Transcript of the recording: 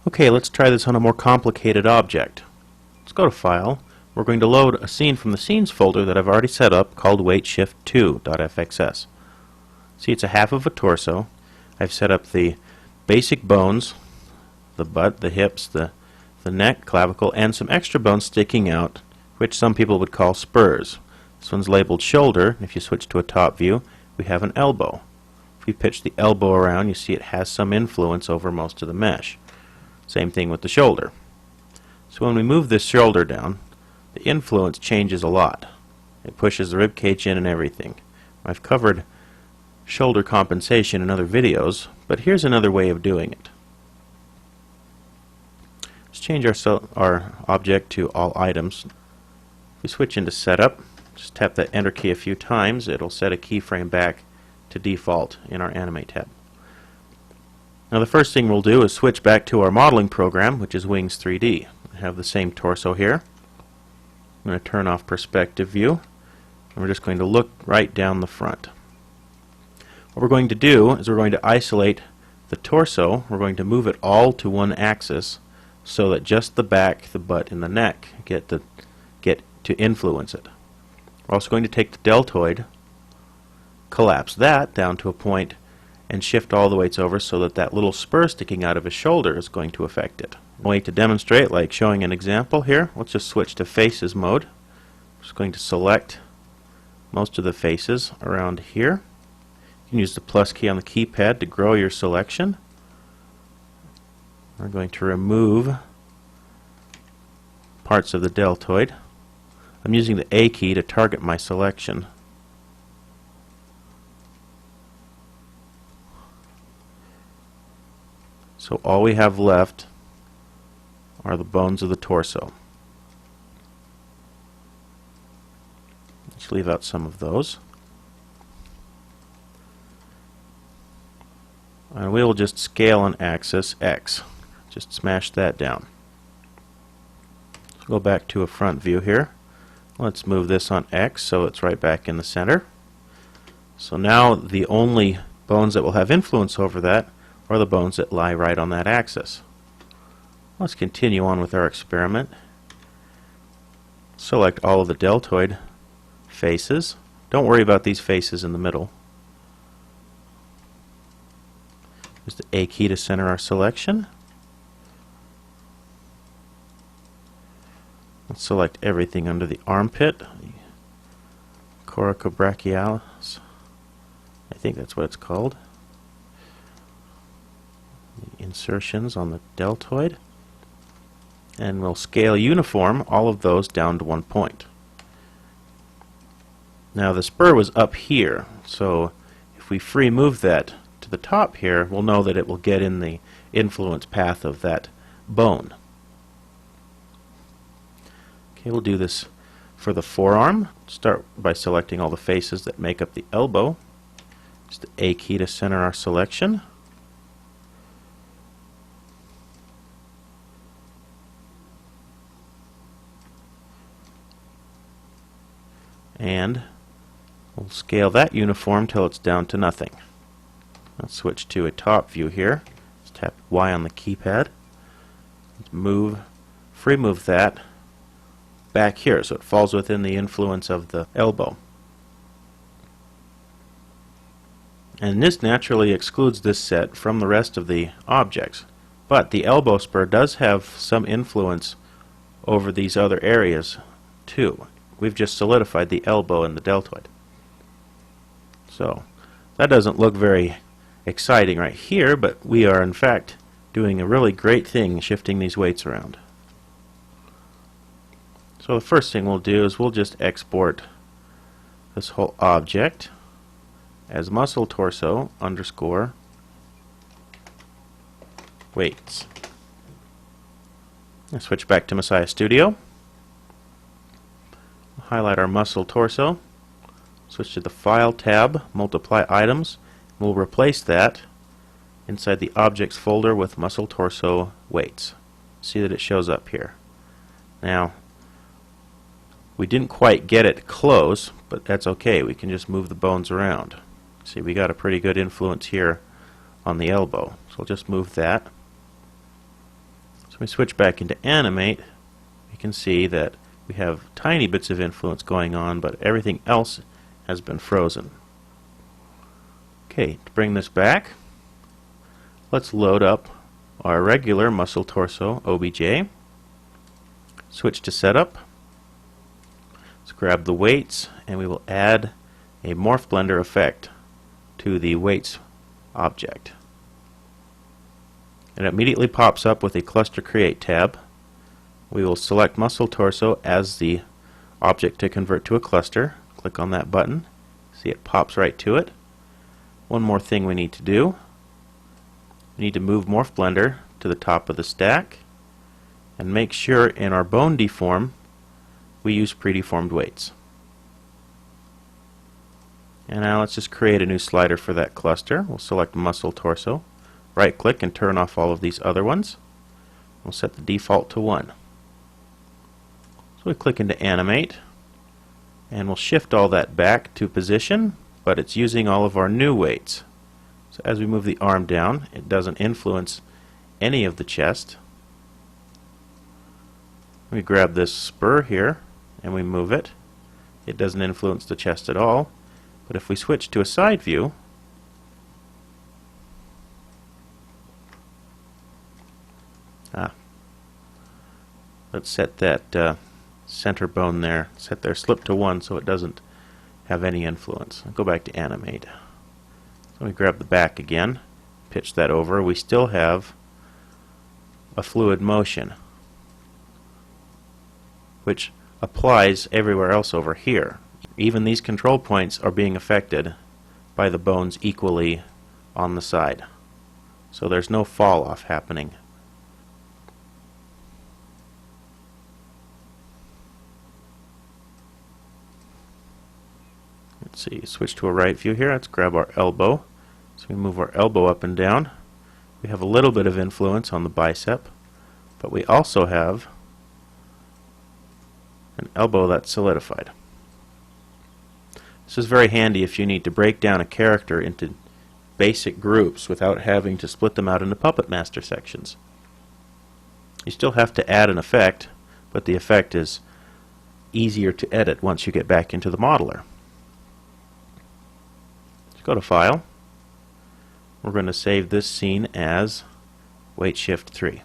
Okay, let's try this on a more complicated object. Let's go to File. We're going to load a scene from the Scenes folder that I've already set up called Weightshifting2.fxs. See, it's a half of a torso. I've set up the basic bones, the butt, the hips, the neck, clavicle, and some extra bones sticking out, which some people would call spurs. This one's labeled shoulder. If you switch to a top view, we have an elbow. If you pitch the elbow around, you see it has some influence over most of the mesh. Same thing with the shoulder. So when we move this shoulder down, the influence changes a lot. It pushes the rib cage in and everything. I've covered shoulder compensation in other videos, but here's another way of doing it. Let's change our object to all items. If we switch into setup, just tap that enter key a few times, it'll set a keyframe back to default in our animate tab. Now the first thing we'll do is switch back to our modeling program, which is Wings 3D. I have the same torso here. I'm going to turn off perspective view, and we're just going to look right down the front. What we're going to do is we're going to isolate the torso. We're going to move it all to one axis so that just the back, the butt, and the neck get to influence it. We're also going to take the deltoid, collapse that down to a point, and shift all the weights over so that that little spur sticking out of his shoulder is going to affect it. A way to demonstrate, like showing an example here, let's just switch to faces mode. I'm just going to select most of the faces around here. You can use the plus key on the keypad to grow your selection. We're going to remove parts of the deltoid. I'm using the A key to target my selection. So all we have left are the bones of the torso. Let's leave out some of those. And we will just scale on axis X. Just smash that down. Let's go back to a front view here. Let's move this on X so it's right back in the center. So now the only bones that will have influence over that are the bones that lie right on that axis. Let's continue on with our experiment. Select all of the deltoid faces. Don't worry about these faces in the middle. Use the A key to center our selection. Let's select everything under the armpit, the coracobrachialis. I think that's what it's called. The insertions on the deltoid. And we'll scale uniform all of those down to 1 point. Now the spur was up here, so if we free move that to the top here, we'll know that it will get in the influence path of that bone. Okay, we'll do this for the forearm. Start by selecting all the faces that make up the elbow. Use the A key to center our selection. And we'll scale that uniform till it's down to nothing. Let's switch to a top view here. Just tap Y on the keypad. Let's free move that back here so it falls within the influence of the elbow. And this naturally excludes this set from the rest of the objects. But the elbow spur does have some influence over these other areas too. We've just solidified the elbow and the deltoid. So that doesn't look very exciting right here, but we are in fact doing a really great thing shifting these weights around. So the first thing we'll do is we'll just export this whole object as muscle torso underscore weights. I'll switch back to Messiah Studio. Highlight our muscle torso, switch to the File tab, multiply items. We'll replace that inside the Objects folder with muscle torso weights. See that it shows up here. Now, we didn't quite get it close, but that's okay. We can just move the bones around. See, we got a pretty good influence here on the elbow. So we'll just move that. So we switch back into animate. You can see that we have tiny bits of influence going on, but everything else has been frozen. Okay, to bring this back, let's load up our regular muscle torso OBJ. Switch to setup. Let's grab the weights, and we will add a morph blender effect to the weights object. It immediately pops up with a cluster create tab. We will select muscle torso as the object to convert to a cluster. Click on that button. See, it pops right to it. One more thing we need to do. We need to move morph blender to the top of the stack and make sure in our bone deform we use predeformed weights. And now let's just create a new slider for that cluster. We'll select muscle torso, right click and turn off all of these other ones. We'll set the default to 1. So we click into animate and we'll shift all that back to position, but it's using all of our new weights. So as we move the arm down, it doesn't influence any of the chest. We grab this spur here and we move it. It doesn't influence the chest at all. But if we switch to a side view, let's set that center bone there, set there, slip to 1 so it doesn't have any influence. I'll go back to animate. So we grab the back again, pitch that over. We still have a fluid motion, which applies everywhere else over here. Even these control points are being affected by the bones equally on the side. So there's no fall off happening. Let's see, switch to a right view here. Let's grab our elbow. So we move our elbow up and down. We have a little bit of influence on the bicep, but we also have an elbow that's solidified. This is very handy if you need to break down a character into basic groups without having to split them out into Puppet Master sections. You still have to add an effect, but the effect is easier to edit once you get back into the modeler. Let's go to File. We're going to save this scene as Weightshift 3.